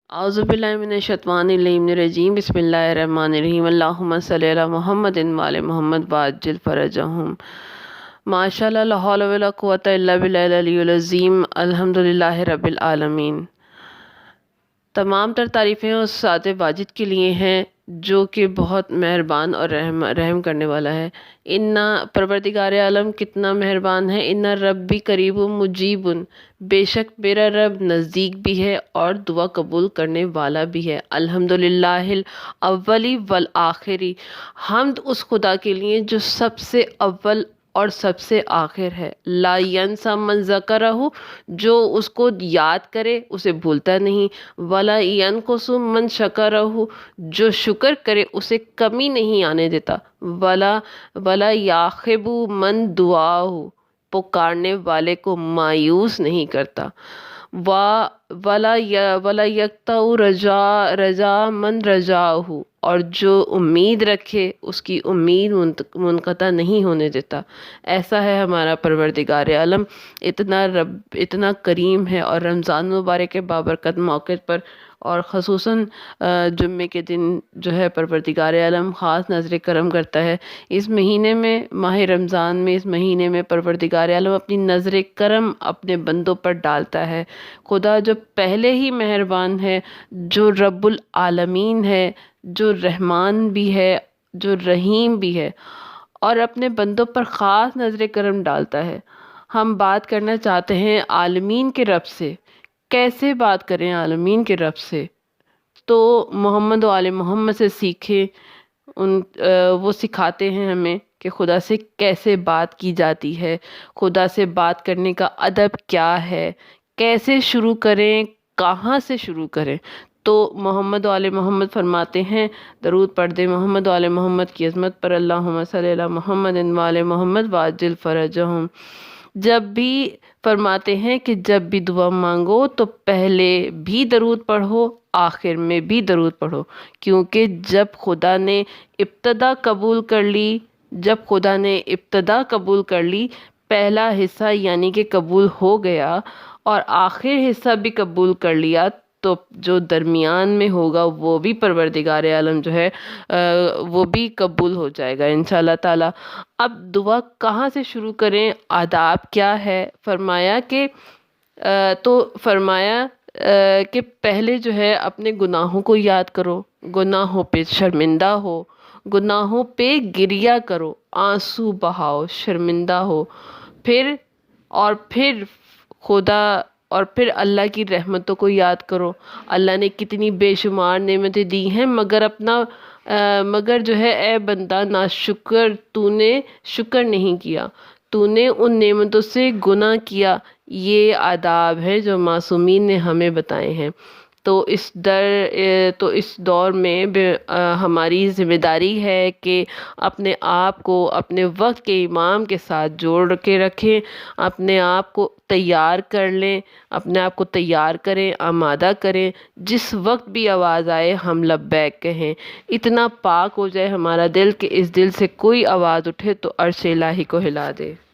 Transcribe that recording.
औज़ुबिल्लाहिमिनश्शैतानिर्रजीम बिस्मिल्लाहिर्रहमानिर्रहीम अल्लाहुम्मा सल्लि अला मुहम्मदिन व आले मुहम्मद वअज्जिल फ़रजहुम। माशाअल्लाह ला हौला वला कुव्वता इल्ला बिल्लाहिल अलिय्युल अज़ीम। अल्हम्दुलिल्लाहि रब्बिल आलमीन। तमाम तर तारीफ़ें उस ज़ात वाजिद के लिए हैं जो कि बहुत मेहरबान और रहम करने वाला है। इन्ना परवरदिगार आलम कितना मेहरबान है। इन्ना रब्बी करीबुम मुजीबुन, बेशक मेरा रब नज़दीक भी है और दुआ कबूल करने वाला भी है। अल्हम्दुलिल्लाहिल अव्वली वल आखिरी, हम्द उस खुदा के लिए जो सबसे अव्वल और सबसे आखिर है। ला यंसा मन ज़करहु, जो उसको याद करे उसे भूलता नहीं। वला यनकुसु मन शकरहु, जो शुक्र करे उसे कमी नहीं आने देता। वला याखिबु मन दुआहु, पुकारने वाले को मायूस नहीं करता। वला यक्तउ रजा मन रजाहु, और जो उम्मीद रखे उसकी उम्मीद मुनक़ता नहीं होने देता। ऐसा है हमारा परवरदिगार आलम, इतना करीम है। और रमज़ान मुबारक के बाबरकत मौके पर और ख़ुसूसन जुम्मे के दिन जो है परवरदिगार आलम ख़ास नज़र करम करता है। इस महीने में, माह रमज़ान में, इस महीने में परवरदिगार आलम अपनी नज़र करम अपने बंदों पर डालता है। खुदा जो पहले ही मेहरबान है, जो रब्बुल आलमीन है, जो रहमान भी है, जो रहीम भी है, और अपने बंदों पर ख़ास नज़र करम डालता है। हम बात करना चाहते हैं आलमीन के रब से। कैसे बात करें आलमीन के रब से? तो मोहम्मद व आले मोहम्मद से सीखें। वो सिखाते हैं हमें कि खुदा से कैसे बात की जाती है, खुदा से बात करने का अदब क्या है, कैसे शुरू करें, कहाँ से शुरू करें। तो मोहम्मद व आले मोहम्मद फरमाते हैं, दरूद पढ़ दे मोहम्मद व आले मोहम्मद की अज़मत पर। अल्लाहुम्मा सल्लि अला मुहम्मदिन व आले मोहम्मद वअज्जिल फ़रजहुम। जब भी फरमाते हैं कि जब भी दुआ मांगो तो पहले भी दरूद पढ़ो, आखिर में भी दरूद पढ़ो, क्योंकि जब खुदा ने इब्तदा कबूल कर ली, पहला हिस्सा यानी कि कबूल हो गया, और आखिर हिस्सा भी कबूल कर लिया, तो जो दरमियान में होगा वो भी परवरदिगार आलम जो है वो भी कबूल हो जाएगा इंशाअल्लाह ताला। अब दुआ कहाँ से शुरू करें, आदाब क्या है? फरमाया कि पहले जो है अपने गुनाहों को याद करो, गुनाहों पे शर्मिंदा हो, गुनाहों पे गिरिया करो, आंसू बहाओ, शर्मिंदा हो। फिर अल्लाह की रहमतों को याद करो। अल्लाह ने कितनी बेशुमार नेमतें दी हैं, मगर जो है ए बंदा नाशुक्र, तूने शुक्र नहीं किया, तूने उन नेमतों से गुनाह किया। ये आदाब है जो मासूमीन ने हमें बताए हैं। तो इस दौर में हमारी ज़िम्मेदारी है कि अपने आप को अपने वक्त के इमाम के साथ जोड़ के रखें, अपने आप को तैयार कर लें, अपने आप को तैयार करें, आमादा करें। जिस वक्त भी आवाज़ आए हम लब्बैक कहें। इतना पाक हो जाए हमारा दिल कि इस दिल से कोई आवाज़ उठे तो अर्श इलाही को हिला दे।